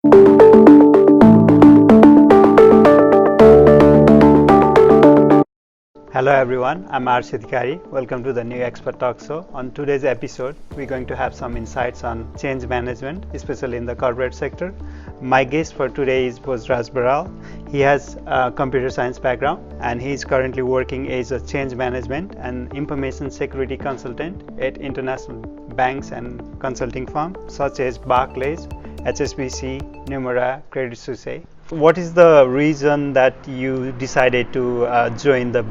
Hello everyone, I'm Arshid. Welcome to the new Expert Talk show. On today's episode, we're going to have some insights on change management, especially in the corporate sector. My guest for today is Boz Baral. He has a computer science background and he is currently working as a change management and information security consultant at international banks and consulting firms such as Barclays, HSBC, Nomura, Credit Suisse. What is the reason that you decided to join the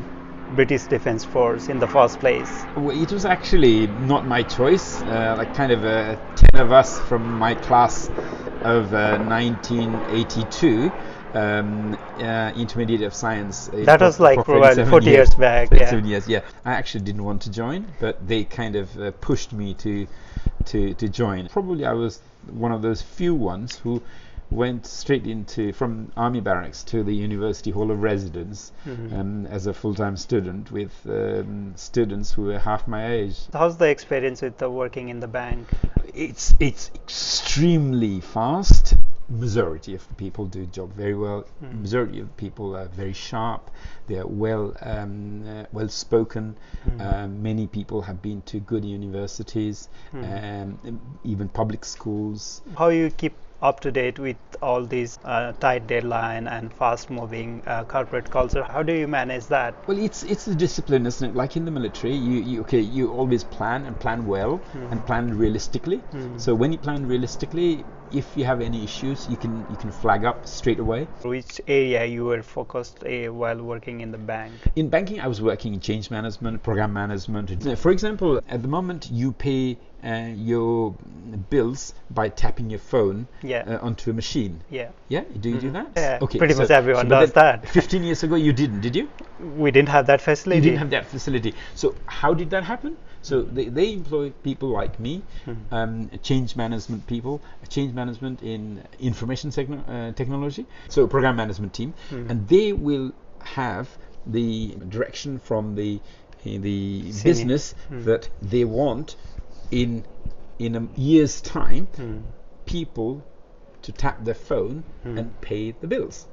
British Defence Force in the first place? Well, it was actually not my choice. Like kind of 10 of us from my class of 1982, intermediate of science. That was like probably 40 years back. 37 years, yeah. I actually didn't want to join, but they kind of pushed me to join. Probably I was one of those few ones who went straight from army barracks to the University Hall of Residence as a full-time student with students who were half my age. How's the experience with working in the bank? It's extremely fast. Majority of the people do the job very well. Majority of the people are very sharp. They are well spoken. Many people have been to good universities, even public schools. How you keep up to date with all these tight deadline and fast moving corporate culture? How do you manage that? Well, it's a discipline, isn't it? Like in the military, you always plan and plan well and plan realistically. So when you plan realistically, if you have any issues, you can flag up straight away. Which area you were focused while working in the bank? In banking, I was working in change management, program management. For example, at the moment, you pay your bills by tapping your phone onto a machine. Yeah. Yeah? Do you do that? Yeah. Okay. Pretty much everyone does that. 15 years ago, you didn't, did you? We didn't have that facility. You didn't have that facility. So how did that happen? So they employ people like me, change management people, change management in information technology, so program management team, and they will have the direction from the business that they want in a year's time people to tap their phone and pay the bills.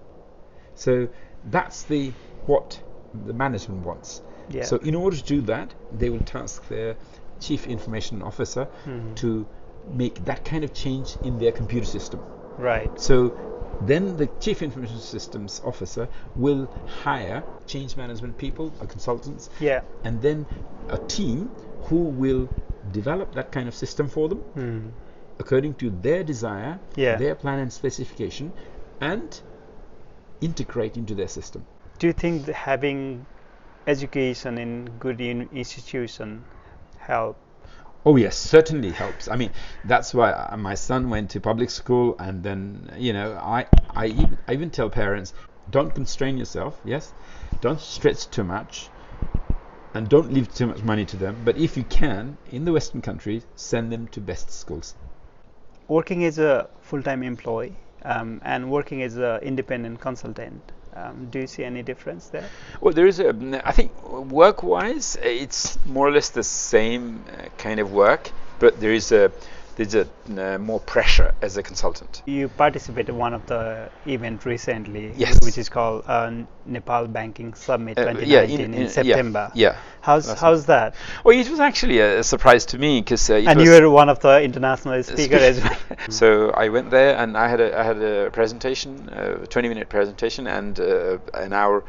So that's what the management wants. Yeah. So in order to do that, they will task their chief information officer to make that kind of change in their computer system. Right. So then the chief information systems officer will hire change management people or consultants, and then a team who will develop that kind of system for them according to their desire, their plan and specification, and integrate into their system. Do you think that having education in good institution help? Oh yes, certainly helps. I mean, that's why my son went to public school, and then I even tell parents, don't constrain yourself. Yes, don't stretch too much, and don't leave too much money to them. But if you can, in the Western countries, send them to best schools. Working as a full-time employee and working as an independent consultant. Do you see any difference there? Well, there is I think work-wise, it's more or less the same kind of work, but there's more pressure as a consultant. You participated in one of the event recently, which is called Nepal Banking Summit 2019 in September. Yeah. How's that? Well, it was actually a surprise to me because and you were one of the international speakers as well. So I went there and I had a presentation, a 20-minute presentation, and an hour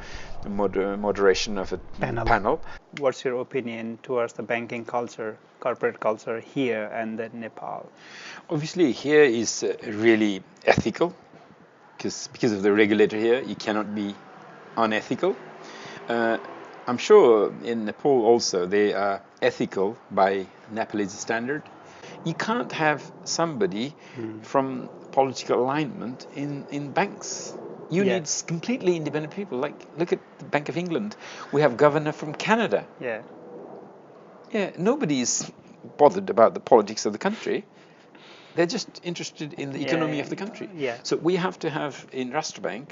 moderation of a panel. What's your opinion towards the banking culture, corporate culture here and then Nepal? Obviously, here is really ethical because of the regulator here. You cannot be unethical. I'm sure in Nepal also they are ethical by Nepalese standard. You can't have somebody from political alignment in banks. You need completely independent people. Like, look at the Bank of England. We have governor from Canada. Yeah, nobody's bothered about the politics of the country. They're just interested in the economy of the country. So we have to have in Rashtrabank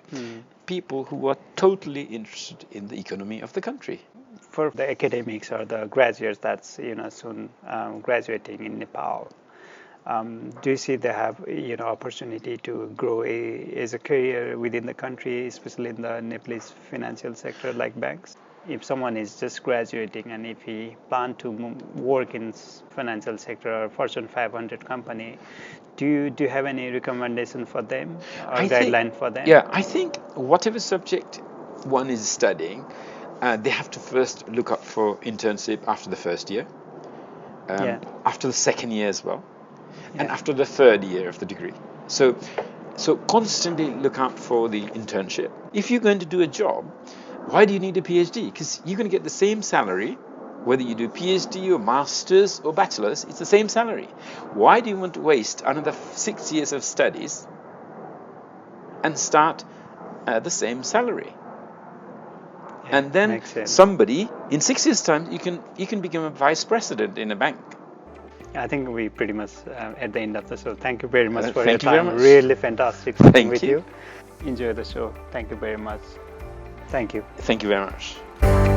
people who are totally interested in the economy of the country. For the academics or the graduates that's soon graduating in Nepal, Do you see they have opportunity to grow as a career within the country, especially in the Nepalese financial sector like banks? If someone is just graduating and if he plan to work in financial sector or Fortune 500 company, do you have any recommendation for them or guideline for them? Yeah, I think whatever subject one is studying, they have to first look up for internship after the first year, after the second year as well, and after the third year of the degree. So constantly look out for the internship. If you're going to do a job, why do you need a PhD? Because you're going to get the same salary, whether you do PhD or master's or bachelor's, it's the same salary. Why do you want to waste another 6 years of studies and start the same salary? And then somebody in 6 years' time, you can become a vice president in a bank. I think we pretty much at the end of the show. Thank you very much for your time. Really fantastic talking with you. Enjoy the show. Thank you very much. Thank you. Thank you very much.